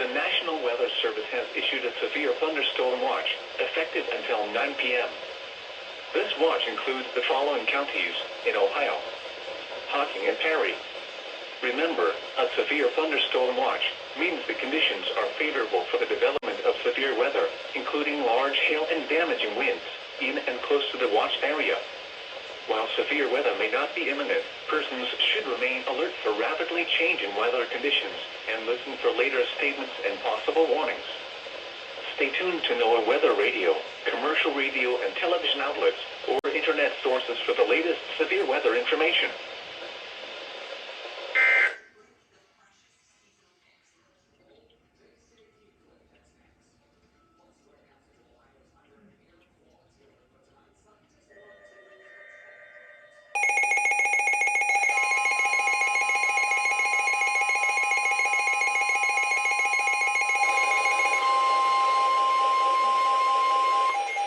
The National Weather Service has issued a severe thunderstorm watch, effective until 9 p.m. This watch includes the following counties in Ohio: Hocking and Perry. Remember, a severe thunderstorm watch means the conditions are favorable for the development of severe weather, including large hail and damaging winds, in and close to the watch area. While severe weather may not be imminent, persons should remain alert for rapidly changing weather conditions and listen for later statements and possible warnings. Stay tuned to NOAA weather radio, commercial radio and television outlets, or internet sources for the latest severe weather information.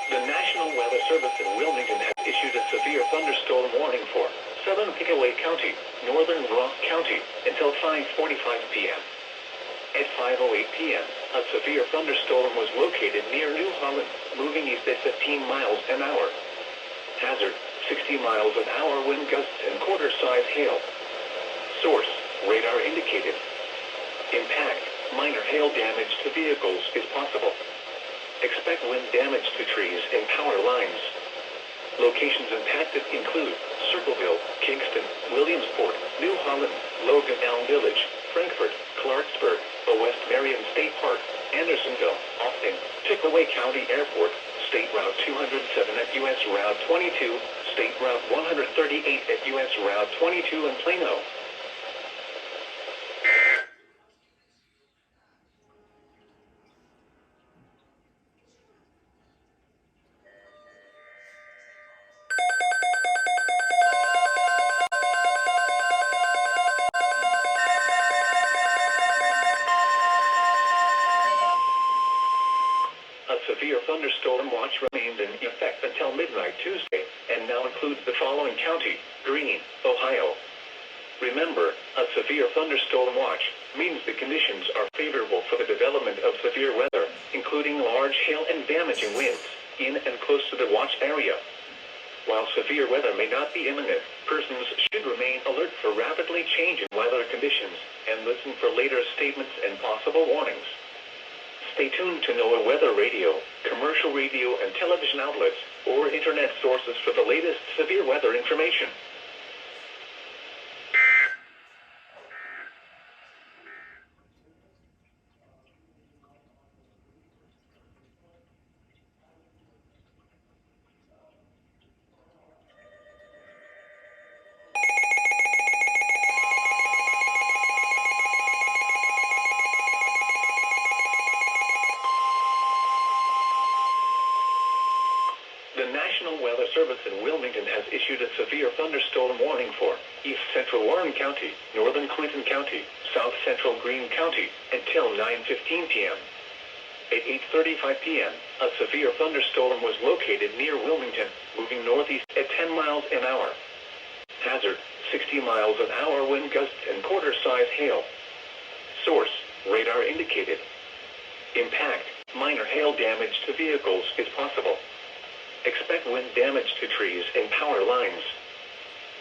The National Weather Service in Wilmington has issued a severe thunderstorm warning for southern Pickaway County, northern Ross County, until 5:45 p.m. At 5:08 p.m., a severe thunderstorm was located near New Holland, moving east at 15 miles an hour. Hazard: 60 miles an hour wind gusts and quarter-size hail. Source: radar indicated. Impact: minor hail damage to vehicles is possible. Expect wind damage to trees and power lines. Locations impacted include Circleville, Kingston, Williamsport, New Holland, Logan Elm Village, Frankfort, Clarksburg, West Marion State Park, Andersonville, Austin, Pickaway County Airport, State Route 207 at U.S. Route 22, State Route 138 at U.S. Route 22 in Plano. A severe thunderstorm watch remains in effect until midnight Tuesday, and now includes the following county: Greene, Ohio. Remember, a severe thunderstorm watch means the conditions are favorable for the development of severe weather, including large hail and damaging winds, in and close to the watch area. While severe weather may not be imminent, persons should remain alert for rapidly changing weather conditions and listen for later statements and possible warnings. Stay tuned to NOAA weather radio, commercial radio and television outlets, or internet sources for the latest severe weather information. The National Weather Service in Wilmington has issued a severe thunderstorm warning for east central Warren County, northern Clinton County, south central Greene County, until 9:15 p.m. At 8:35 p.m., a severe thunderstorm was located near Wilmington, moving northeast at 10 miles an hour. Hazard: 60 miles an hour wind gusts and quarter-size hail. Source: radar indicated. Impact: minor hail damage to vehicles is possible. Expect wind damage to trees and power lines.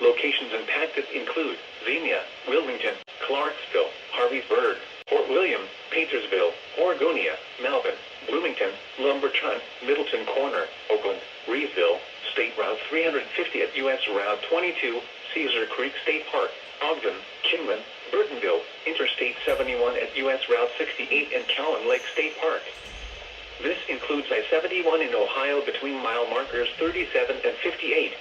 Locations impacted include Xenia, Wilmington, Clarksville, Harveysburg, Fort William, Paintersville, Oregonia, Melvin, Bloomington, Lumberton, Middleton Corner, Oakland, Reevesville, State Route 350 at U.S. Route 22, Cedar Creek State Park, Ogden, Kinman, Burtonville, Interstate 71 at U.S. Route 68 and Callan Lake State Park. This includes I-71 in Ohio between mile markers 37 and 58.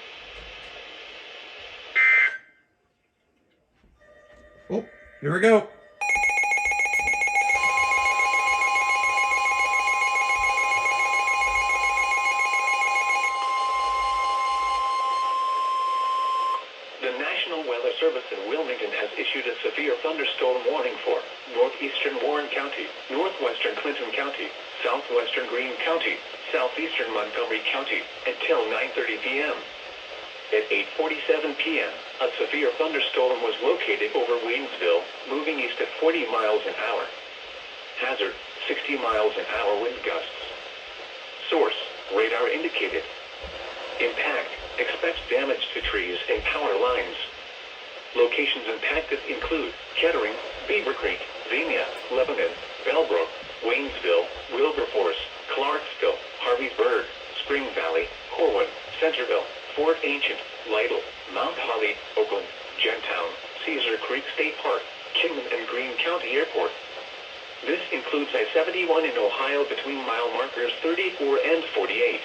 Oh, here we go. The National Weather Service in Wilmington has issued a severe thunderstorm warning for northeastern Warren County, northwestern Clinton County, southwestern Greene County, southeastern Montgomery County, until 9:30 p.m. At 8:47 p.m., a severe thunderstorm was located over Waynesville, moving east at 40 miles an hour. Hazard, 60 miles an hour wind gusts. Source, radar indicated. Impact, expects damage to trees and power lines. Locations impacted include Kettering, Beaver Creek, Xenia, Lebanon, Bellbrook, Waynesville, Wilberforce, Clarksville, Harveysburg, Spring Valley, Corwin, Centerville, Fort Ancient, Lytle, Mount Holly, Oakland, Gentown, Cedar Creek State Park, Kingman and Greene County Airport. This includes I-71 in Ohio between mile markers 34 and 48.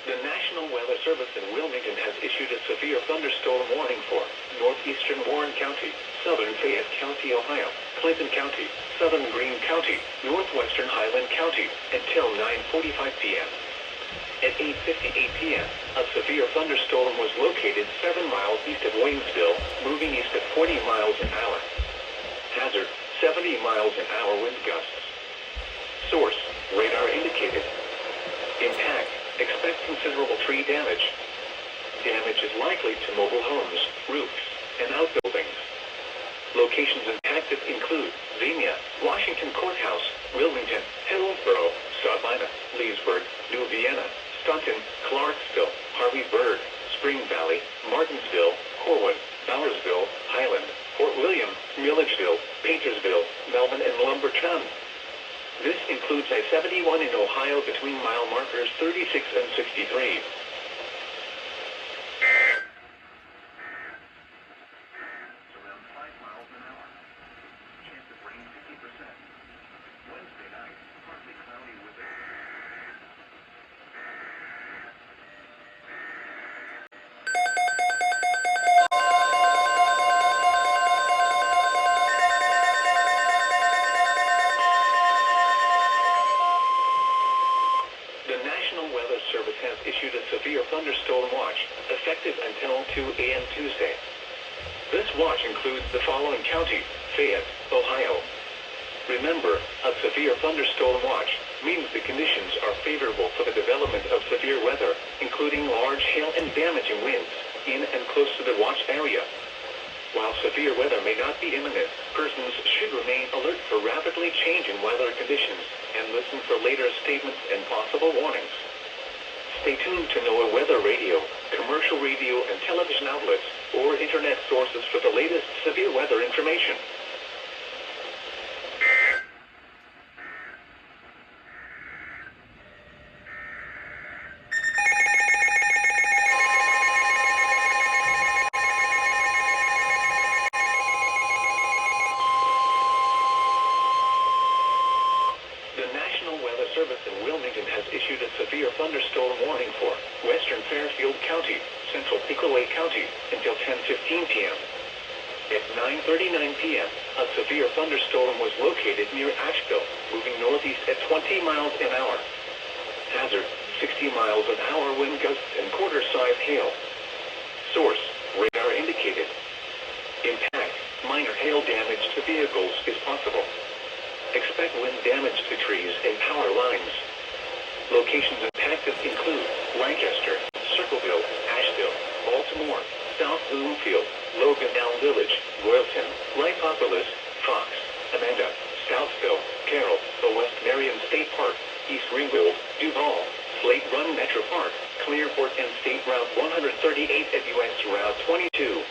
The National Weather Service in Wilmington has issued a severe thunderstorm warning for northeastern Warren County, southern Fayette County, Ohio, Clinton County, southern Greene County, northwestern Highland County, until 9:45 p.m. At 8:58 p.m., a severe thunderstorm was located 7 miles east of Waynesville, moving east at 40 miles an hour. Hazard, 70 miles an hour wind gusts. Source, radar indicated. Impact, expect considerable tree damage. Damage is likely to mobile homes, roofs, and outbuildings. Locations impacted include Xenia, Washington Courthouse, Wilmington, Hillsborough, Sabina, Leesburg, New Vienna, Staunton, Clarksville, Harveysburg, Spring Valley, Martinsville, Corwin, Bowersville, Highland, Fort William, Milledgeville, Paintersville, Melvin, and Lumberton. This includes I-71 in Ohio between mile markers 36 and 63. Around 5 miles an hour. Chance of rain 50%. Wednesday night, partly cloudy with it. The National Weather Service has issued a severe thunderstorm watch, effective until 2 a.m. Tuesday. This watch includes the following counties: Fayette, Ohio. Remember, a severe thunderstorm watch means the conditions are favorable for the development of severe weather, including large hail and damaging winds, in and close to the watch area. While severe weather may not be imminent, persons should remain alert for rapidly changing weather conditions and listen for later statements and possible warnings. Stay tuned to NOAA weather radio, commercial radio and television outlets, or internet sources for the latest severe weather information. The National Weather Service in Wilmington has issued a severe thunderstorm warning for western Fairfield County, central Pickaway County, until 10:15 p.m. At 9:39 p.m., a severe thunderstorm was located near Asheville, moving northeast at 20 miles an hour. Hazard, 60 miles an hour wind gusts and quarter-size hail. Source, radar indicated. Impact, minor hail damage to vehicles is possible. Expect wind damage to trees and power lines. Locations impacted include Lancaster, Circleville, Asheville, Baltimore, South Bloomfield, Logan Elm Village, Royalton, Lipopolis, Fox, Amanda, Southville, Carroll, the West Marion State Park, East Greenville, Duval, Slate Run Metro Park, Clearport, and State Route 138 at US Route 22.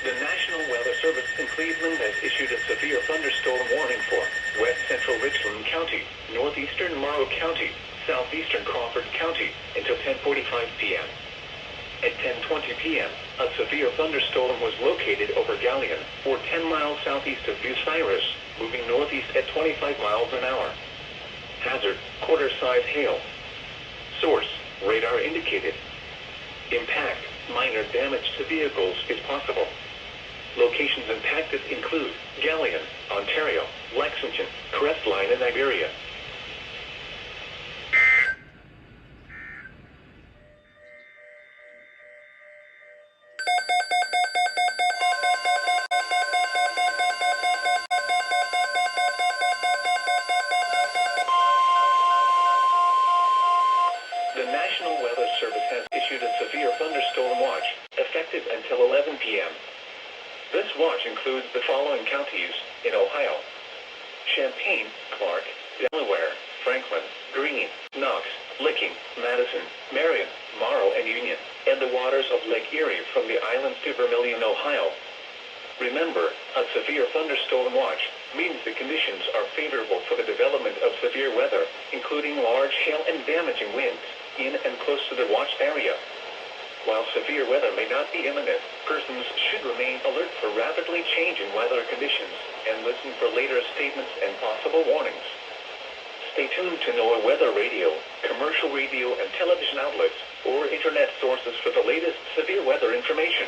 The National Weather Service in Cleveland has issued a severe thunderstorm warning for west central Richland County, northeastern Morrow County, southeastern Crawford County until 10:45 p.m. At 10:20 p.m., a severe thunderstorm was located over Gallup Galion, or 10 miles southeast of Bucyrus, moving northeast at 25 miles an hour. Hazard, quarter-size hail. Source, radar indicated. Impact, minor damage to vehicles is possible. Locations impacted include Galion, Ontario, Lexington, Crestline, and Iberia. The National Weather Service has issued a severe thunderstorm watch, effective until 11 p.m. This watch includes the following counties in Ohio: Champaign, Clark, Delaware, Franklin, Greene, Knox, Licking, Madison, Marion, Morrow, and Union, and the waters of Lake Erie from the islands to Vermilion, Ohio. Remember, a severe thunderstorm watch means the conditions are favorable for the development of severe weather, including large hail and damaging winds, in and close to the watched area. While severe weather may not be imminent, persons should remain alert for rapidly changing weather conditions and listen for later statements and possible warnings. Stay tuned to NOAA weather radio, commercial radio and television outlets, or internet sources for the latest severe weather information.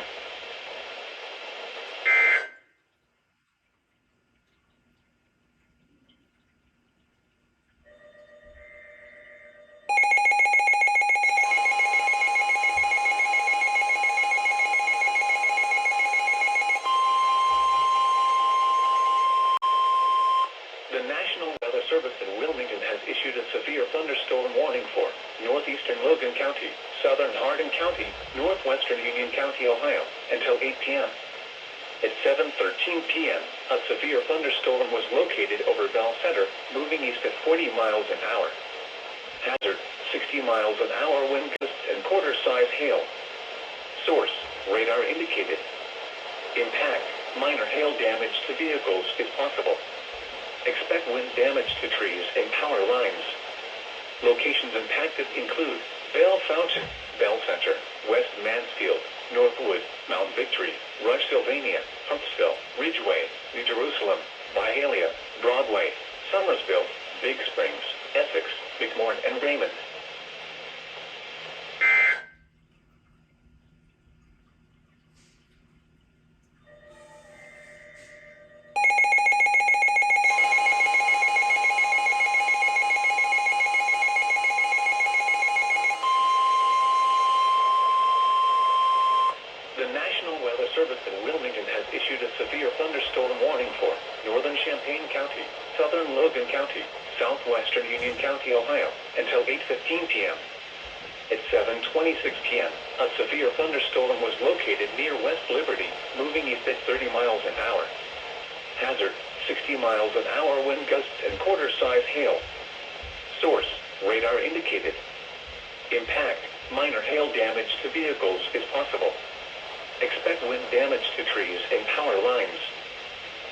The National Weather Service in Wilmington has issued a severe thunderstorm warning for northeastern Logan County, southern Hardin County, northwestern Union County, Ohio, until 8 p.m. At 7:13 p.m., a severe thunderstorm was located over Bell Center, moving east at 40 miles an hour. Hazard, 60 miles an hour wind gusts and quarter-size hail. Source, radar indicated. Impact, minor hail damage to vehicles is possible. Expect wind damage to trees and power lines. Locations impacted include Bell Fountain, Bell Center, West Mansfield, Northwood, Mount Victory, Rush, Sylvania, Huntsville, Ridgeway, New Jerusalem, Byhalia, Broadway, Somersville, Big Springs, Essex, McMorran, and Raymond. The National Weather Service in Wilmington has issued a severe thunderstorm warning for northern Champaign County, southern Logan County, southwestern Union County, Ohio, until 8:15 p.m. At 7:26 p.m., a severe thunderstorm was located near West Liberty, moving east at 30 miles an hour. Hazard, 60 miles an hour wind gusts and quarter-size hail. Source, radar indicated. Impact, minor hail damage to vehicles is possible. Expect wind damage to trees and power lines.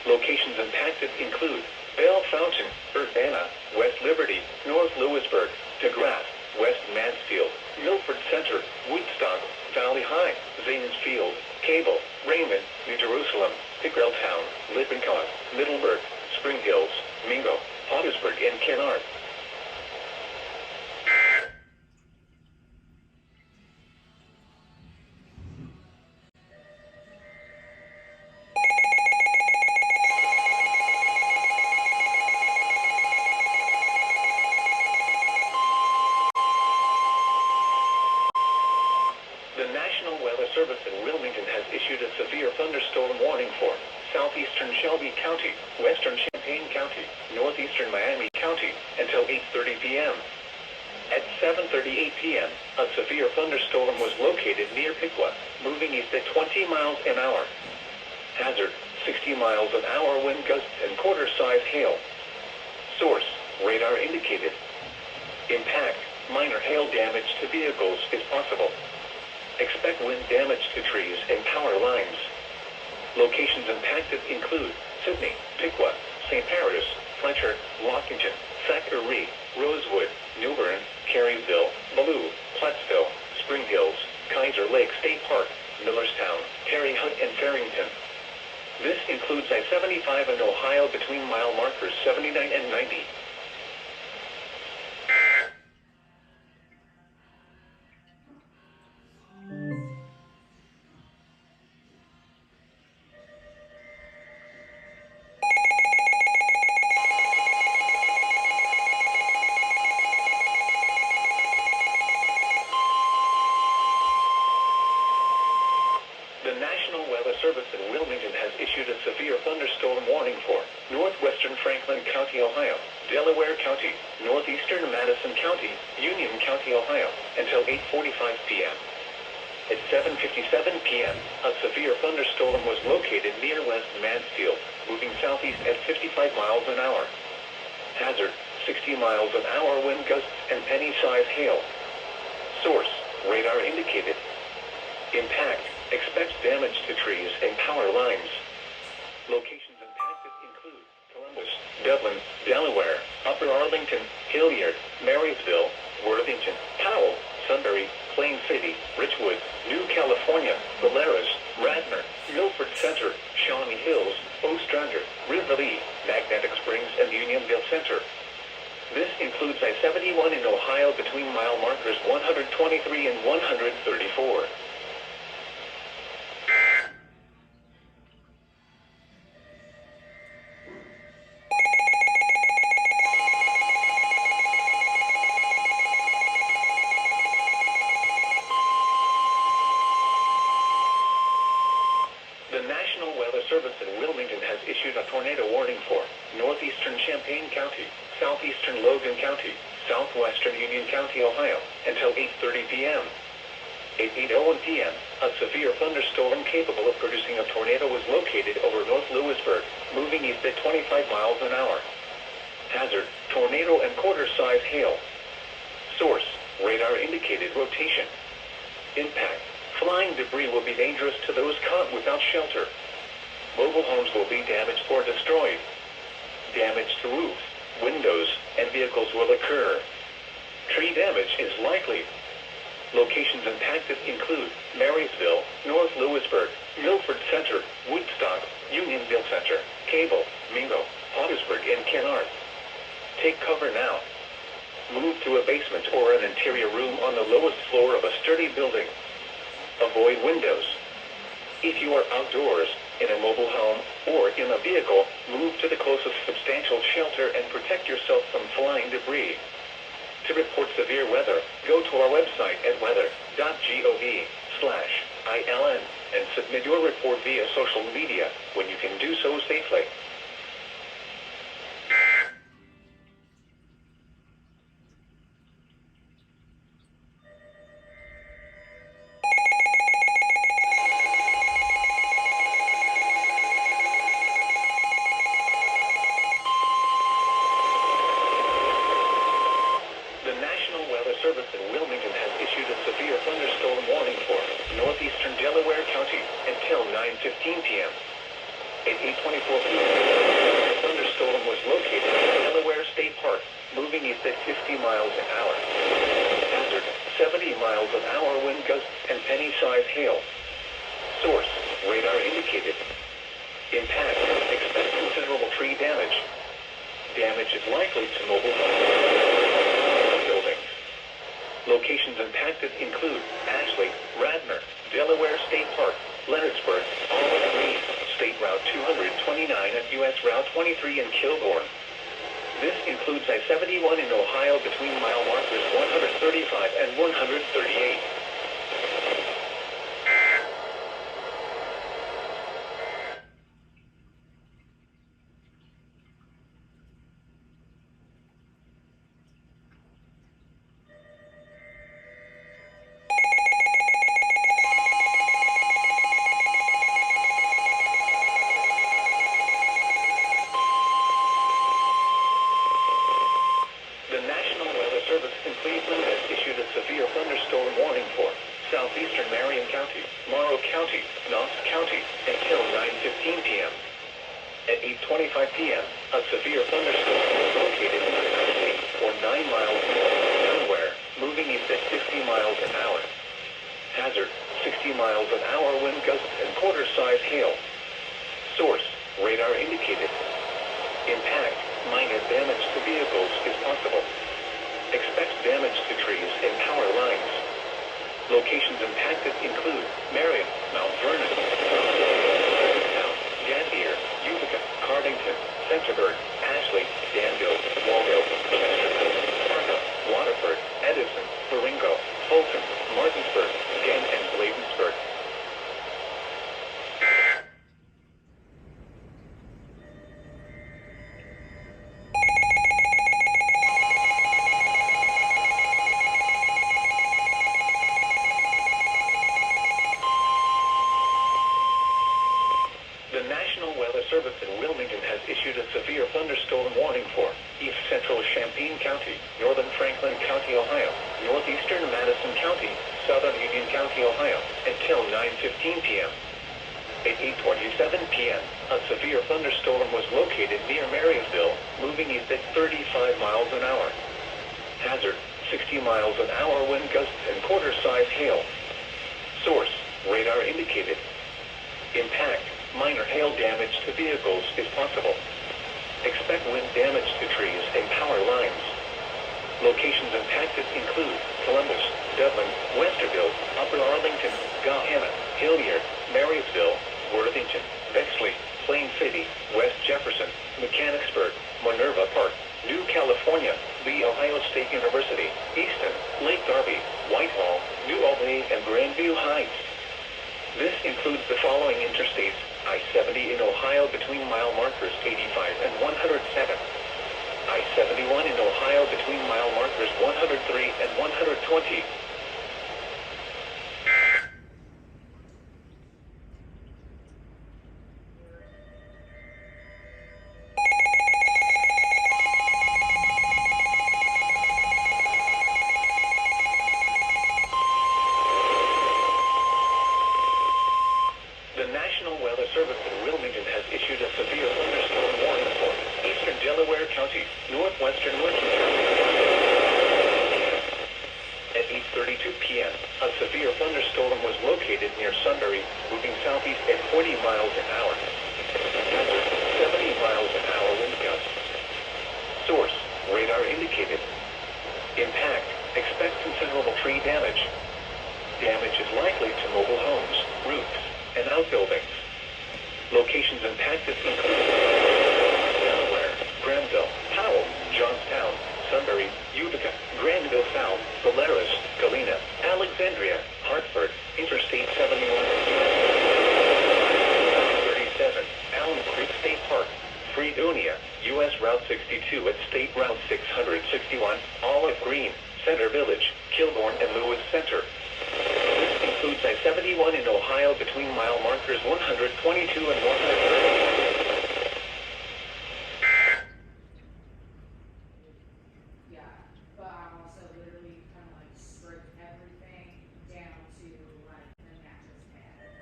Locations impacted include Bell Fountain, Urbana, West Liberty, North Lewisburg, DeGrasse, West Mansfield, Milford Center, Woodstock, Valley High, Zanesfield, Cable, Raymond, New Jerusalem, Pickrelltown, Lippincott, Middleburg, Spring Hills, Mingo, Hattiesburg, and Kennard. The National Weather Service in Wilmington has issued a severe thunderstorm warning for southeastern Shelby County, western Champaign County, northeastern Miami County, until 8:30 p.m. At 7:38 p.m., a severe thunderstorm was located near Piqua, moving east at 20 miles an hour. Hazard, 60 miles an hour wind gusts and quarter-size hail. Source, radar indicated. Impact, minor hail damage to vehicles is possible. Expect wind damage to trees and power lines. Locations impacted include Sydney, Piqua, St. Paris, Fletcher, Lockington, Thackeray, Rosewood, New Bern, Carysville, Ballou, Plattsville, Spring Hills, Kaiser Lake State Park, Millerstown, Terre Haute, and Farrington. This includes I-75 in Ohio between mile markers 79 and 90. The National Weather Service in Wilmington has issued a severe thunderstorm warning for northwestern Franklin County, Ohio, Delaware County, northeastern Madison County, Union County, Ohio, until 8:45 p.m. At 7:57 p.m., a severe thunderstorm was located near West Mansfield, moving southeast at 55 miles an hour. Hazard, 60 miles an hour wind gusts and penny-size hail. Source, radar indicated. Impact, expect damage to trees and power lines. Locations impacted include Columbus, Dublin, Delaware, Upper Arlington, Hilliard, Marysville, Worthington, Powell, Sunbury, Plain City, Richwood, New California, Valeras, Radnor, Milford Center, Shawnee Hills, Ostrander, Rivoli, Magnetic Springs, and Unionville Center. This includes I-71 in Ohio between mile markers 123 and 134. The National Weather Service in Wilmington has issued a tornado warning for northeastern Champaign County, southeastern Logan County, southwestern Union County, Ohio, until 8:30 p.m. At 8:01 p.m., a severe thunderstorm capable of producing a tornado was located over North Lewisburg, moving east at 25 miles an hour. Hazard, tornado and quarter-size hail. Source, radar indicated rotation. Impact, flying debris will be dangerous to those caught without shelter. Mobile homes will be damaged or destroyed. Damage to roofs, windows, and vehicles will occur. Tree damage is likely. Locations impacted include Marysville, North Lewisburg, Milford Center, Woodstock, Unionville Center, Cable, Mingo, Pottersburg, and Kennard. Take cover now. Move to a basement or an interior room on the lowest floor of a sturdy building. Avoid windows. If you are outdoors, in a mobile home, or in a vehicle, move to the closest substantial shelter and protect yourself from flying debris. To report severe weather, go to our website at weather.gov/ILN and submit your report via social media when you can do so safely. The National Weather Service in Wilmington has issued a severe thunderstorm warning for northeastern Delaware County until 9:15 p.m. At 8:24 p.m., the thunderstorm was located in Delaware State Park, moving east at 50 miles an hour. Hazard, 70 miles an hour wind gusts and penny-size hail. Source, radar indicated. Impact, expect considerable tree damage. Damage is likely to mobile homes. Buildings. Locations impacted include Ashley, Radnor, Delaware State Park, Leonardsburg, Olive Green, State Route 229 and U.S. Route 23 in Kilbourne. This includes I-71 in Ohio between mile markers 135 and 138. The National Weather Service in Cleveland has issued a severe thunderstorm warning for southeastern Marion County, Morrow County, Knox County, until 9:15 p.m. At 8:25 p.m., a severe thunderstorm was located in Tennessee, or 9 miles north of Delaware, moving east at 50 miles an hour. Hazard, 60 miles an hour wind gusts and quarter-size hail. Source, damage to vehicles is possible. Expect damage to trees and power lines. Locations impacted include Marion, Mount Vernon, Gantier, Utica, Cardington, Centerburg, Ashley, Danville, Waldo, Chesterton, Sparta, Waterford, Edison, Baringo, Fulton, Martinsburg, Gann, and Bladensburg. The National Weather Service in Wilmington has issued a severe thunderstorm warning for east central Champaign County, northern Franklin County, Ohio, northeastern Madison County, southern Union County, Ohio, until 9:15 p.m. At 8:27 p.m., a severe thunderstorm was located near Marysville, moving east at 35 miles an hour. Hazard, 60 miles an hour wind gusts and quarter-size hail. Source, radar indicated. Impact, minor hail damage to vehicles is possible. Expect wind damage to trees and power lines. Locations impacted include Columbus, Dublin, Westerville, Upper Arlington, Gahanna, Hilliard, Marysville, Worthington, Bexley, Plain City, West Jefferson, Mechanicsburg, Minerva Park, New California, The Ohio State University, Easton, Lake Darby, Whitehall, New Albany, and Grandview Heights. This includes the following interstates: I-70 in Ohio between mile markers 85 and 107. I-71 in Ohio between mile markers 103 and 120. The National Weather Service in Wilmington has issued a severe thunderstorm warning for eastern Delaware County, northwestern Lincoln County. At 8:32 p.m., a severe thunderstorm was located near Sunbury, moving southeast at 40 miles an hour. Hazard, 70 miles an hour wind gusts. Source, radar indicated. Impact, expect considerable tree damage. Damage is likely to mobile homes, roofs, and outbuildings. Locations impacted include Delaware, Granville, Powell, Johnstown, Sunbury, Utica, Granville South, Polaris, Galena, Alexandria, Hartford, Interstate 71, 37, Elm Creek State Park, Fredonia, U.S. Route 62 at State Route 661, Olive Green, Center Village, Kilbourne, and Lewis Center. This includes I-71 in Ohio between mile markers 122 and 130. Yeah, but I'm also literally kind of like stripped everything down to like the mattress pad.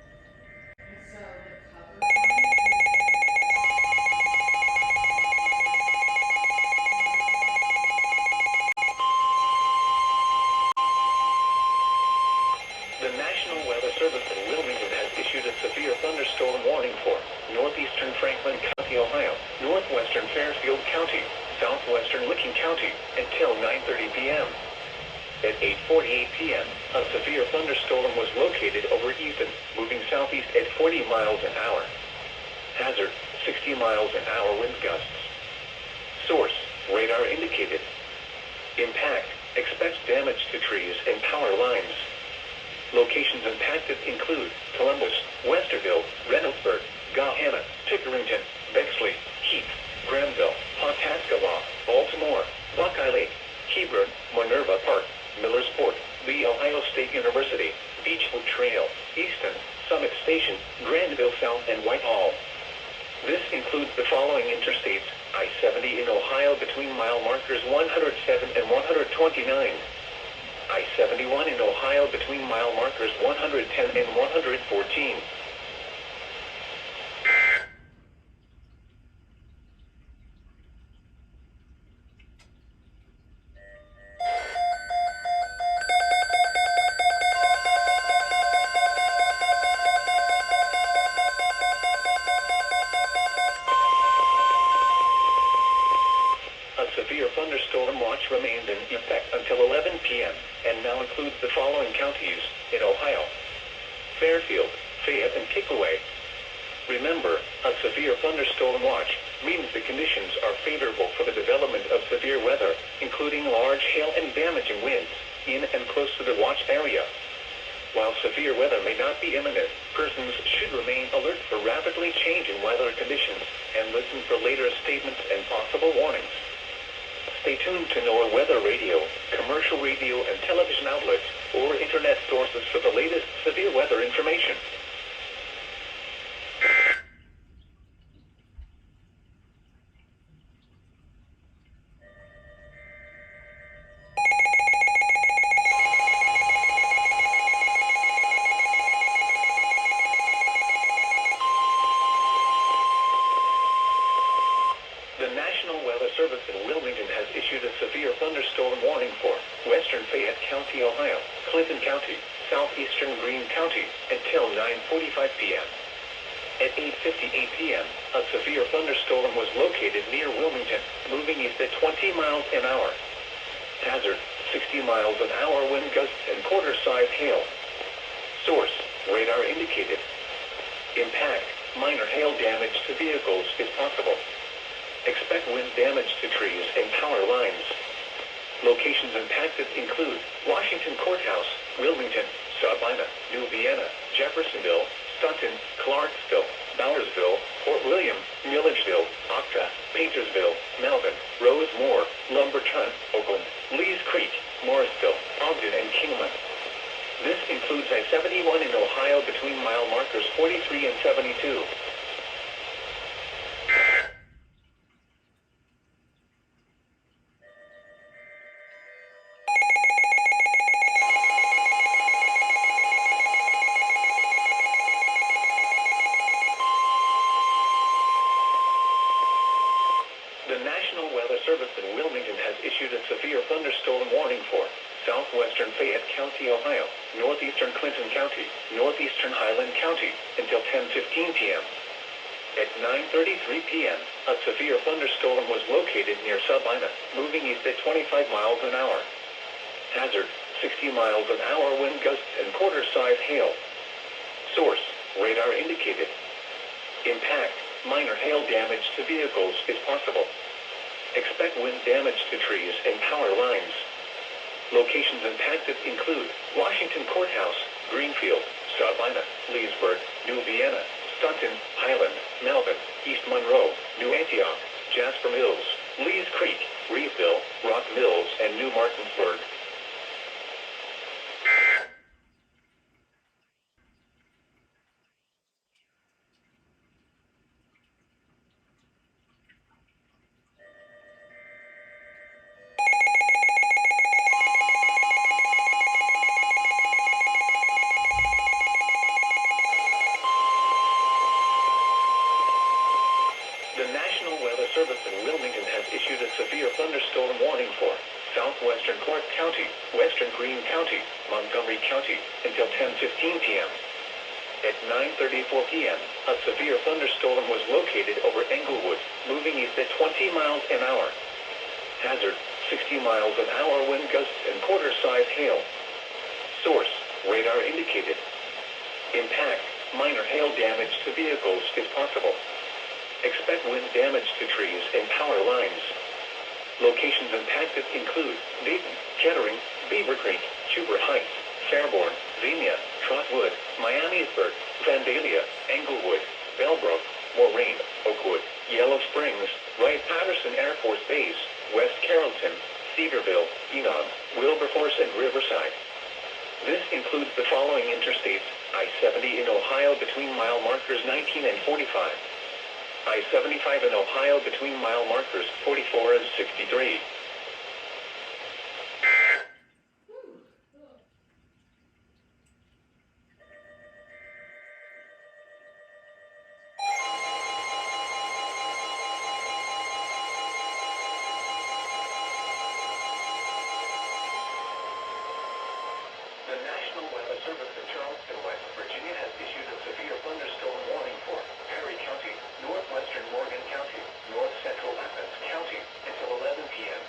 And so the cover on it The National Weather Service in Wilmington has issued a severe thunderstorm warning for northeastern Franklin County, Ohio, northwestern Fairfield County, southwestern Licking County, until 9:30 p.m. At 8:48 p.m., a severe thunderstorm was located over Ethan, moving southeast at 40 miles an hour. Hazard, 60 miles an hour wind gusts. Source, radar indicated. Impact, expect damage to trees and power lines. Locations impacted include Columbus, Westerville, Reynoldsburg, Gahanna, Pickerington, Bexley, Heath, Granville, Pawhuska, Baltimore, Buckeye Lake, Hebron, Minerva Park, Millersport, The Ohio State University, Beechwood Trail, Easton, Summit Station, Granville South, and Whitehall. This includes the following interstates: I-70 in Ohio between mile markers 107 and 129. I-71 in Ohio between mile markers 110 and 114. severe thunderstorm watch remains in effect until 11 p.m. and now includes the following counties in Ohio: Fairfield, Fayette, and Pickaway. Remember, a severe thunderstorm watch means the conditions are favorable for the development of severe weather, including large hail and damaging winds, in and close to the watch area. While severe weather may not be imminent, persons should remain alert for rapidly changing weather conditions and listen for later statements and possible warnings. Stay tuned to NOAA weather radio, commercial radio and television outlets, or internet sources for the latest severe weather information. The National Weather Service in Wilmington has issued a severe thunderstorm warning for western Fayette County, Ohio, Clinton County, southeastern Greene County, until 9:45 p.m. At 8:58 p.m., a severe thunderstorm was located near Wilmington, moving east at 20 miles an hour. Hazard: 60 miles an hour wind gusts and quarter-size hail. Source: radar indicated. Impact: minor hail damage to vehicles is possible. Expect wind damage to trees and power lines. Locations impacted include Washington Courthouse, Wilmington, Sabina, New Vienna, Jeffersonville, Sutton, Clarksville, Bowersville, Fort William, Milledgeville, Octa, Paintersville, Melvin, Rosemore, Lumberton, Oakland, Lees Creek, Morrisville, Ogden, and Kingman. This includes I-71 in Ohio between mile markers 43 and 72. The National Weather Service in Wilmington has issued a severe thunderstorm warning for southwestern Fayette County, Ohio, northeastern Clinton County, northeastern Highland County, until 10:15 p.m. At 9:33 p.m., a severe thunderstorm was located near Sabina, moving east at 25 miles an hour. Hazard: 60 miles an hour wind gusts and quarter-size hail. Source: radar indicated. Impact: minor hail damage to vehicles is possible. Expect wind damage to trees and power lines. Locations impacted include Washington Courthouse, Greenfield, Sabina, Leesburg, New Vienna, Sutton, Highland, Melvin, East Monroe, New Antioch, Jasper Mills, Lees Creek, Reeville, Rock Mills, and New Martinsburg. The National Weather Service in Wilmington has issued a severe thunderstorm warning for southwestern Clark County, western Greene County, Montgomery County, until 10:15 p.m. At 9:34 p.m., a severe thunderstorm was located over Englewood, moving east at 20 miles an hour. Hazard: 60 miles an hour wind gusts and quarter-size hail. Source: radar indicated. Impact: minor hail damage to vehicles is possible. Expect wind damage to trees and power lines. Locations impacted include Dayton, Kettering, Beaver Creek, Huber Heights, Fairborn, Xenia, Trotwood, Miamisburg, Vandalia, Englewood, Bellbrook, Moraine, Oakwood, Yellow Springs, Wright-Patterson Air Force Base, West Carrollton, Cedarville, Enon, Wilberforce, and Riverside. This includes the following interstates: I-70 in Ohio between mile markers 19 and 45. I-75 in Ohio between mile markers 44 and 63. The National Weather Service in Charleston, West Virginia has issued a severe thunderstorm warning for Perry County, northwestern Morgan County, north central Athens County, until 11 p.m.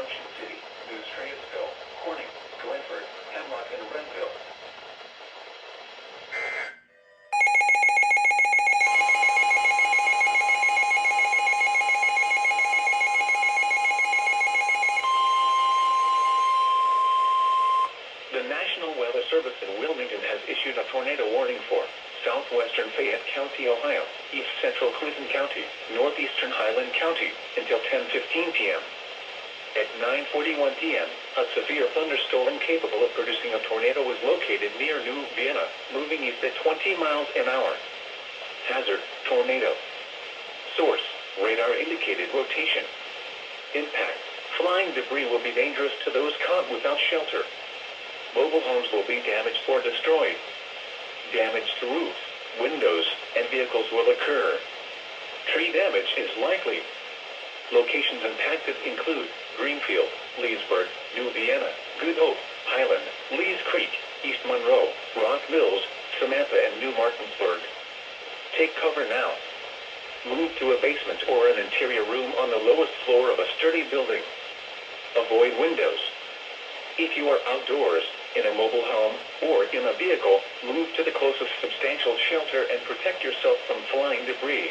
Junction City, New Strayville, Corning, Glenford, Hemlock, and Renville. The National Weather Service in Wilmington has issued a tornado warning for southwestern Fayette County, Ohio, east central Clinton County, northeastern Highland County, until 10:15 p.m. At 9:41 p.m., a severe thunderstorm capable of producing a tornado was located near New Vienna, moving east at 20 miles an hour. Hazard, tornado. Source, radar indicated rotation. Impact, flying debris will be dangerous to those caught without shelter. Mobile homes will be damaged or destroyed. Damage to roofs, windows, and vehicles will occur. Tree damage is likely. Locations impacted include Greenfield, Leesburg, New Vienna, Good Hope, Highland, Lees Creek, East Monroe, Rock Mills, Samantha, and New Martinsburg. Take cover now. Move to a basement or an interior room on the lowest floor of a sturdy building. Avoid windows. If you are outdoors, in a mobile home, or in a vehicle, move to the closest substantial shelter and protect yourself from flying debris.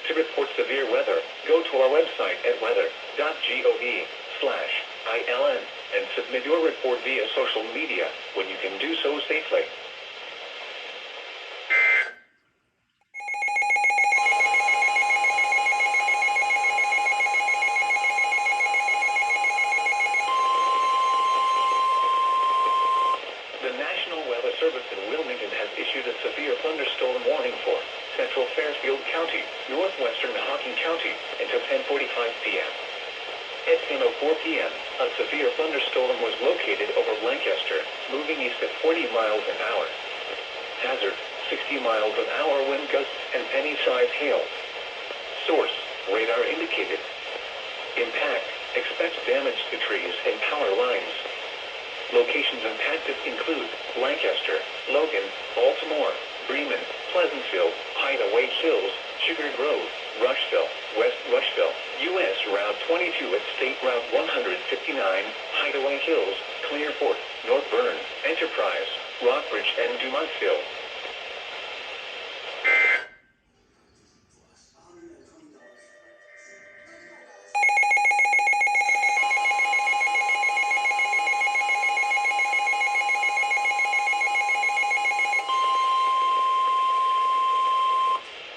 To report severe weather, go to our website at weather.gov/ILN and submit your report via social media when you can do so safely. The National Weather Service in Wilmington has issued a severe thunderstorm warning for central Fairfield County, northwestern Hocking County, until 10:45 p.m. At 10:04 p.m., a severe thunderstorm was located over Lancaster, moving east at 40 miles an hour. Hazard, 60 miles an hour wind gusts and penny-sized hail. Source, radar indicated. Impact, expect damage to trees and power lines. Locations impacted include Lancaster, Logan, Baltimore, Bremen, Pleasantville, Hideaway Hills, Sugar Grove, Rushville, West Rushville, U.S. Route 22 at State Route 159, Hideaway Hills, Clearport, North Bern, Enterprise, Rockbridge, and Dumontville.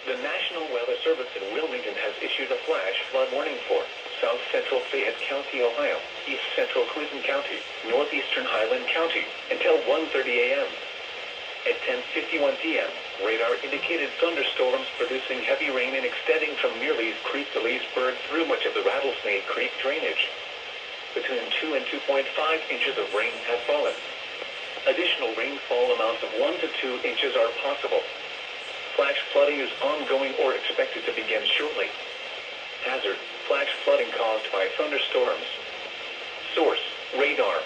The National Weather Service in Wilmington has issued a flash flood warning for south central Fayette County, Ohio, east central Clinton County, northeastern Highland County, until 1:30 a.m. At 10:51 p.m., radar indicated thunderstorms producing heavy rain and extending from near Lees Creek to Leesburg through much of the Rattlesnake Creek drainage. Between 2 and 2.5 inches of rain have fallen. Additional rainfall amounts of 1 to 2 inches are possible. Flash flooding is ongoing or expected to begin shortly. Hazard, flash flooding caused by thunderstorms. Source, radar.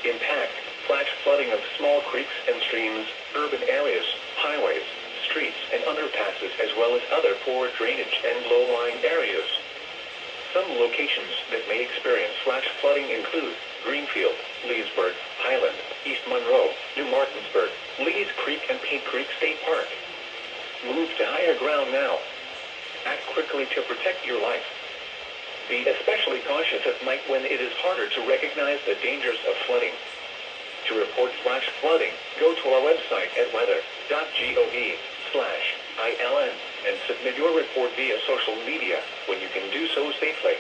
Impact, flash flooding of small creeks and streams, urban areas, highways, streets, and underpasses, as well as other poor drainage and low-lying areas. Some locations that may experience flash flooding include Greenfield, Leesburg, Highland, East Monroe, New Martinsburg, Lees Creek, and Paint Creek State Park. Move to higher ground now. Act quickly to protect your life. Be especially cautious at night when it is harder to recognize the dangers of flooding. To report flash flooding, go to our website at weather.gov/ILN and submit your report via social media when you can do so safely.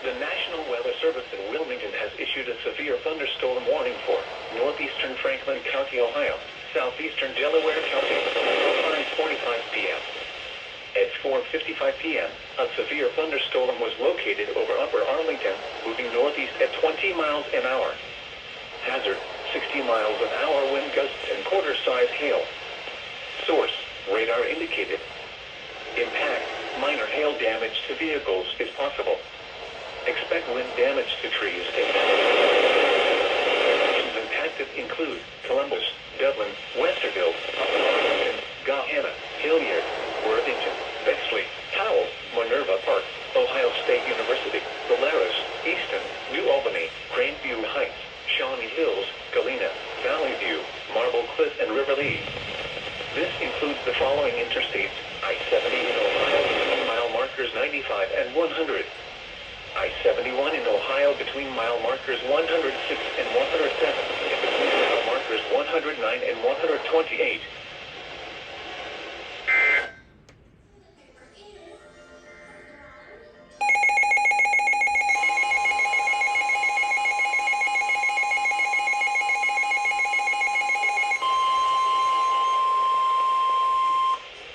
The National Weather Service in Wilmington has issued a severe thunderstorm warning for northeastern Franklin County, Ohio, southeastern Delaware County, until 9:45 p.m. At 4:55 p.m., a severe thunderstorm was located over Upper Arlington, moving northeast at 20 miles an hour. Hazard, 60 miles an hour wind gusts and quarter-size hail. Source, radar indicated. Impact, minor hail damage to vehicles is possible. Expect wind damage to trees and impacted include Columbus, Dublin, Westerville, Arlington, Gahanna, Hilliard, Worthington, Bexley, Powell, Minerva Park, Ohio State University, Polaris, Easton, New Albany, Grandview Heights, Shawnee Hills, Galena, Valley View, Marble Cliff, and River Lee. This includes the following interstates: I-70 in Ohio between mile markers 95 and 100. I-71 in Ohio between mile markers 106 and 107, and between mile markers 109 and 128.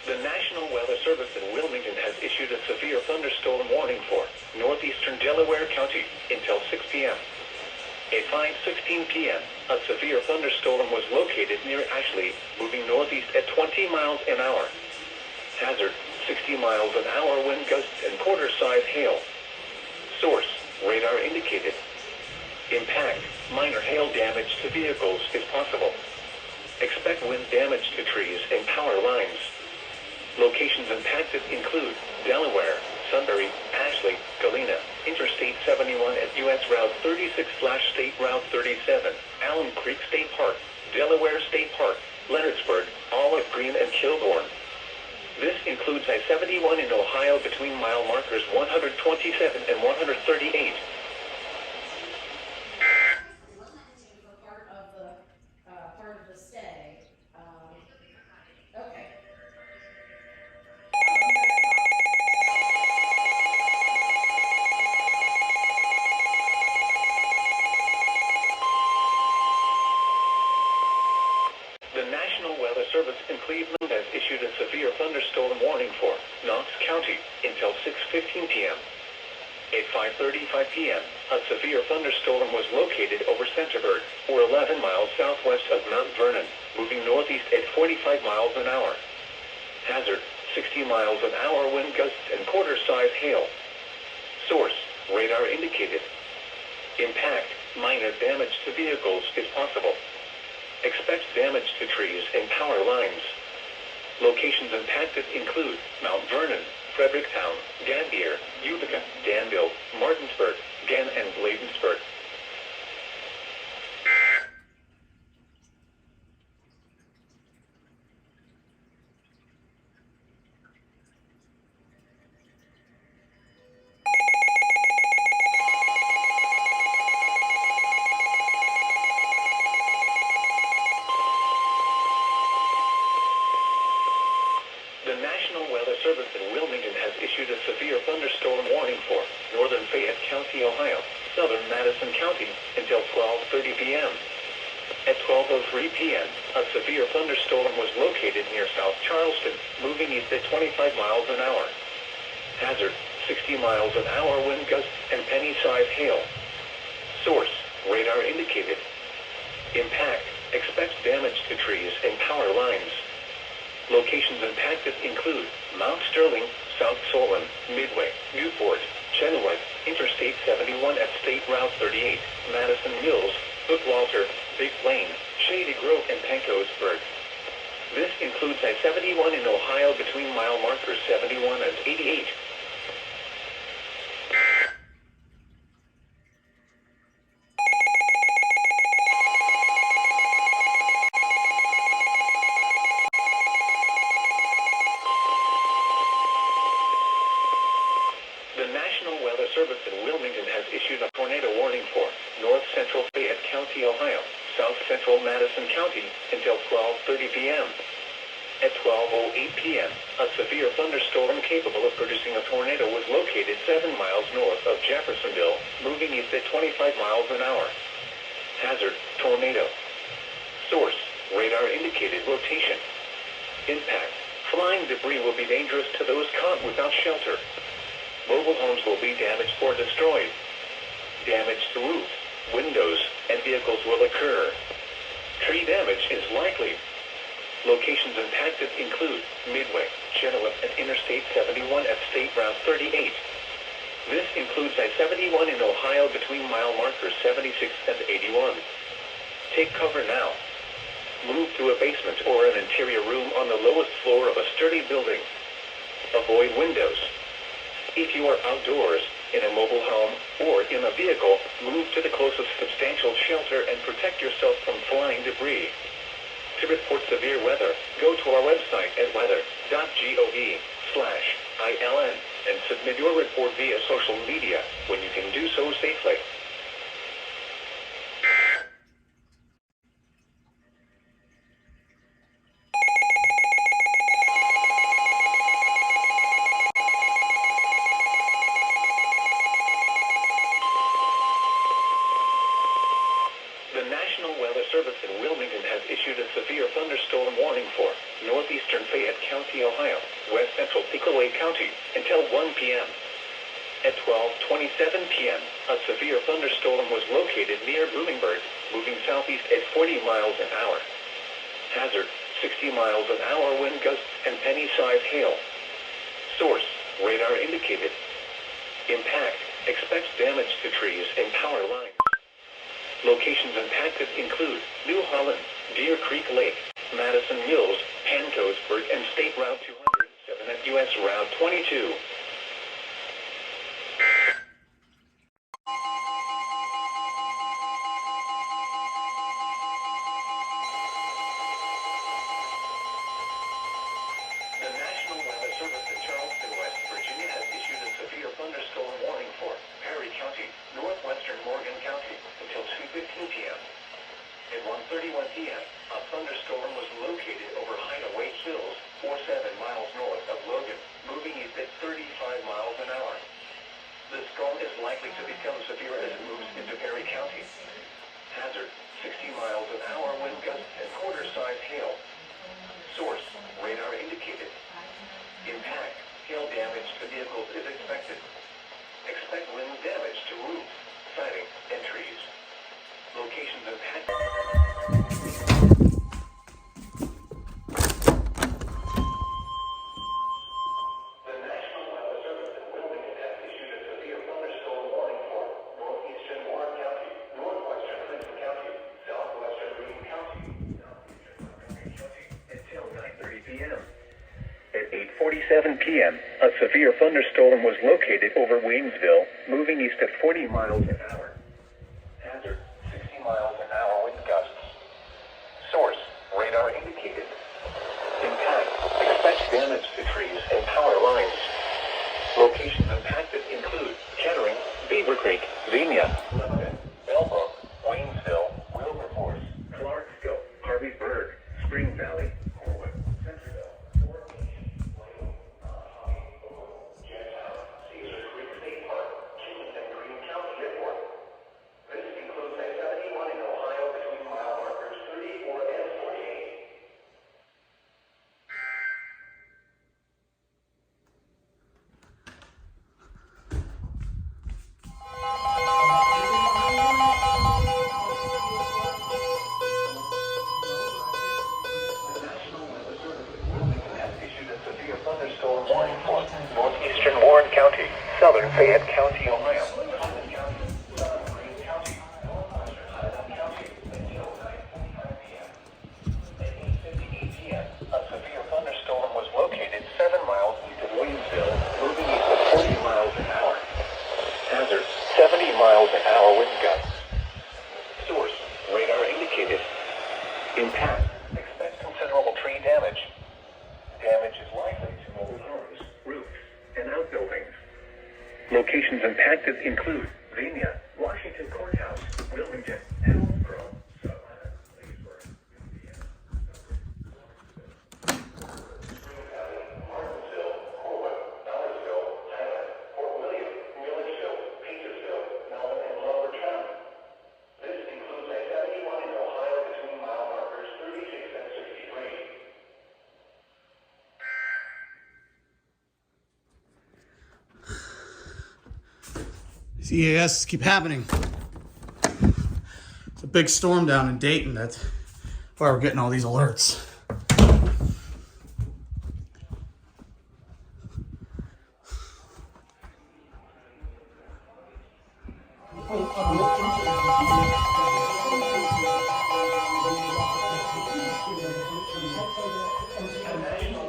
The National Weather Service in Wilmington has issued a severe thunderstorm warning for northeastern Delaware County until 6 p.m. At 5:16 p.m., a severe thunderstorm was located near Ashley, moving northeast at 20 miles an hour. Hazard: 60 miles an hour wind gusts and quarter-size hail. Source: radar indicated. Impact: minor hail damage to vehicles is possible. Expect wind damage to trees and power lines. Locations impacted include Delaware, Sunbury, Ashley, Galena, Interstate 71 at U.S. Route 36/State Route 37, Alum Creek State Park, Delaware State Park, Leonardsburg, Olive Green, and Kilbourne. This includes I-71 in Ohio between mile markers 127 and 138. Part of the stay. Okay. The National Weather Service in Cleveland has issued a severe thunderstorm warning for Knox County until 6:15 p.m. At 5:35 p.m., a severe thunderstorm was located over Centerburg, or 11 miles southwest of Mount Vernon, moving northeast at 45 miles an hour. Hazard: 60 miles an hour wind gusts and quarter-size hail. Source: radar indicated. Impact: minor damage to vehicles is possible. Expect damage to trees and power lines. Locations impacted include Mount Vernon, Fredericktown, Gambier, Utica, Danville, Martinsburg, Gann, and Bladensburg. The National Weather Service in Wilmington has issued a severe thunderstorm warning for northern Fayette County, Ohio, southern Madison County, until 12:30 p.m. At 12:03 p.m., a severe thunderstorm was located near South Charleston, moving east at 25 miles an hour. Hazard: 60 miles an hour wind gusts and penny-sized hail. Source: radar indicated. Impact: expect damage to trees and power lines. Locations impacted include Mount Sterling, South Solon, Midway, Newport, Chenoweth, Interstate 71 at State Route 38, Madison Mills, Bookwalter, Big Plain, Shady Grove, and Pancosburg. This includes I-71 in Ohio between mile markers 71 and 88. The National Weather Service in Wilmington has issued a tornado warning for north central Fayette County, Ohio, south central Madison County, until 12:30 p.m. At 12:08 p.m., a severe thunderstorm capable of producing a tornado was located 7 miles north of Jeffersonville, moving east at 25 miles an hour. Hazard: tornado. Source: radar indicated rotation. Impact: flying debris will be dangerous to those caught without shelter. Mobile homes will be damaged or destroyed. Damage to roofs, windows, and vehicles will occur. Tree damage is likely. Locations impacted include Midway, Genoa and Interstate 71 at State Route 38. This includes I-71 in Ohio between mile markers 76 and 81. Take cover now. Move to a basement or an interior room on the lowest floor of a sturdy building. Avoid windows. If you are outdoors, in a mobile home, or in a vehicle, move to the closest substantial shelter and protect yourself from flying debris. To report severe weather, go to our website at weather.gov/ILN and submit your report via social media when you can do so safely. The National Weather Service in Wilmington has issued a severe thunderstorm warning for northeastern Fayette County, Ohio, west central Pickaway County, until 1 p.m. At 12:27 p.m., a severe thunderstorm was located near Bloomingburg, moving southeast at 40 miles an hour. Hazard, 60 miles an hour wind gusts and penny-sized hail. Source, radar indicated. Impact, expects damage to trees and power lines. Locations impacted include New Holland, Deer Creek Lake, Madison Mills, Pancosburg, and State Route 207 at U.S. Route 22. The National Weather Service in Charleston, West Virginia has issued a severe thunderstorm warning for Perry County, northwestern Morgan County, until 2:15 p.m. At 1:31 p.m., a thunderstorm was located over Hideaway Hills, 47 miles north of Logan, moving east at 35 miles an hour. The storm is likely to become severe as it moves into Perry County. Hazard, 60 miles an hour wind gusts and quarter-sized hail. Source, radar indicated. Impact, hail damage to vehicles is expected. Expect wind damage to roofs, siding, and trees. Locations impacted. The National Weather Service in Wilmington has issued a severe thunderstorm warning for northeastern Warren County, northwestern Clinton County, southwestern Greene County, southeastern Montgomery County, until 9:30 p.m. At 8:47 p.m., a severe thunderstorm was located over Waynesville, moving east at 40 miles an hour. Hazard, 60 miles an hour wind gusts. Source, radar indicated. Impact, expect damage to trees and power lines. Locations impacted include Kettering, Beaver Creek, Xenia, Lebanon, Bellbrook, Waynesville, Wilberforce, Clarksville, Harveysburg, Spring Valley, Corwin, Centerville, Fort Lee, Lane, Jettown, Cedar Creek State Park, Kingman and Greene County Airport. This includes I-71 in Ohio between mile markers 34 and 48. The National Weather Service in Wilmington has issued a severe thunderstorm warning for northeastern Warren County, southern Fayette County, Ohio, Highland County, southern Greene County, northwestern Highland County, until 9:45 p.m. At 8:58 p.m., a severe thunderstorm was located 7 miles east of Waynesville, moving east at 40 miles an hour. Hazard, 70 miles an hour wind gusts. Source, radar indicated. Impact, expect considerable tree damage. Damage is likely to mobile homes, roofs, and outbuildings. Locations impacted include Xenia, Washington Courthouse, Wilmington, Hillsborough, Savannah, Leesburg, Indiana, Spring Valley, Martinsville, Corwin, Dollarsville, Highland, Fort William, Milledgeville, Paintersville, Melvin, and Lumbertown. This includes I-71 in Ohio between mile markers 36 and 63. These EAS keep happening. It's a big storm down in Dayton. That's why we're getting all these alerts. National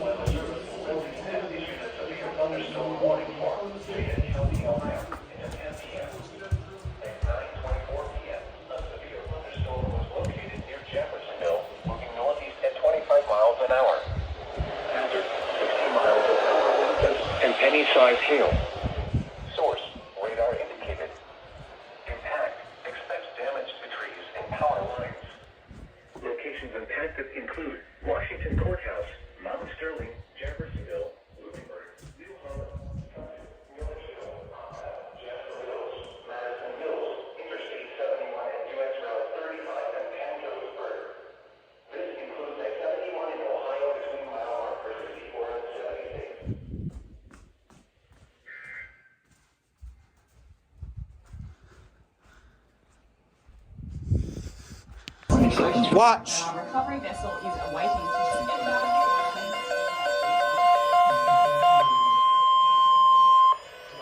Weather Service in Wilmington has issued a severe thunderstorm warning for Fayette County, Ohio, until 10 p.m. At 9:24 p.m., a severe thunderstorm was located near Jeffersonville, moving northeast at 25 miles an hour. Hazard: 60 miles an hour wind gusts and penny-sized hail. Source: radar indicated. Impact: expects damage to trees and power lines. Locations impacted include Washington Courthouse, Mount Sterling, Jeffersonville, Bloomingburg, New Holland, Milledgeville, Jasper Mills, Madison Mills, Interstate 71 and US Route 35 and Pamphilsburg. This includes a 71 in Ohio between mile marker 64 and 76. Watch. Recovery vessel is awaiting to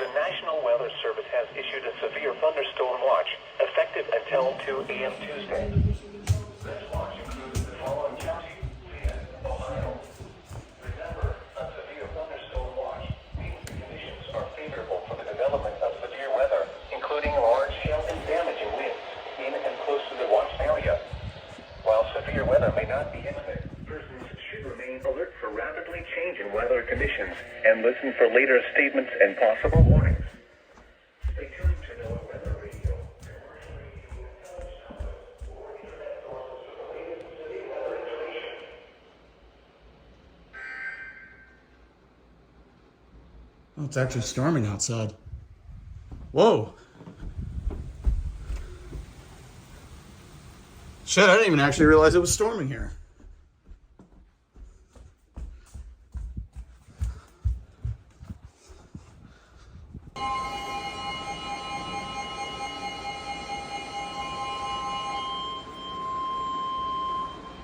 The National Weather Service has issued a severe thunderstorm watch, effective until 2 a.m. Tuesday. This watch includes the following counties: Fayette, Ohio. Remember, a severe thunderstorm watch means the conditions are favorable for the development of severe weather, including large hail and damaging winds in and close to the watched area. While severe weather may not be imminent, persons should remain alert for rapidly changing weather conditions and listen for later statements and possible warnings. Stay tuned to NOAA Weather Radio, commercial radio, television, or internet sources for the latest severe weather information. Oh, it's actually storming outside. Whoa. Shit, I didn't even actually realize it was storming here.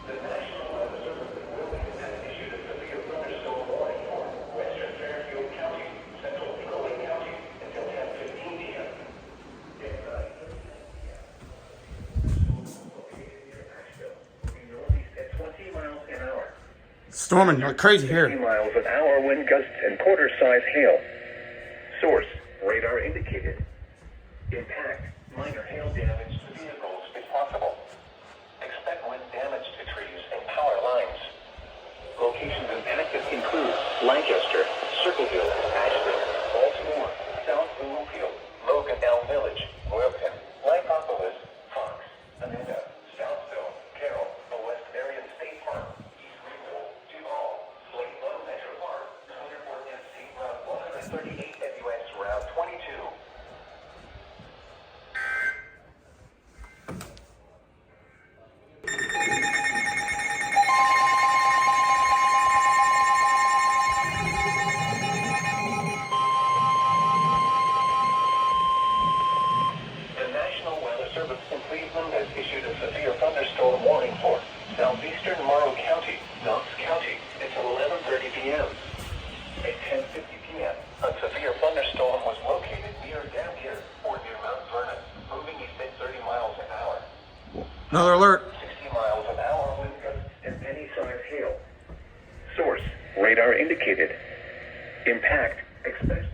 The National Weather Service in Wilmington has issued a severe thunderstorm warning for western Fairfield County, central Eagle County, until 10:15 p.m. At 9:30 p.m. Located near Asheville, moving northeast at 20 miles an hour. Storming like crazy 50 here. miles an hour wind gusts and quarter-size hail. Source: radar indicated. Impact: minor hail damage to vehicles if possible. Expect wind damage to trees and power lines. Locations impacted include Lancaster, Circleville, Asheville, Baltimore, South Bloomfield, Logan Elm Village, Wilton, Lycopolis, Fox, Anita, Southville, Carroll, the West Marion State Park, East Greenville, Duval, Slate Lone Metro Park, 104th and State Route 138 at US Route 22. The National Weather Service in Cleveland has issued a severe thunderstorm warning for southeastern Morrow County, Knox County, until 11:30 p.m. At 10:50 p.m., a severe thunderstorm was located near Dampier or near Mount Vernon, moving east at 30 miles an hour. Another alert. 60 miles an hour wind gusts and penny-sized hail. Source: radar indicated. Impact: expects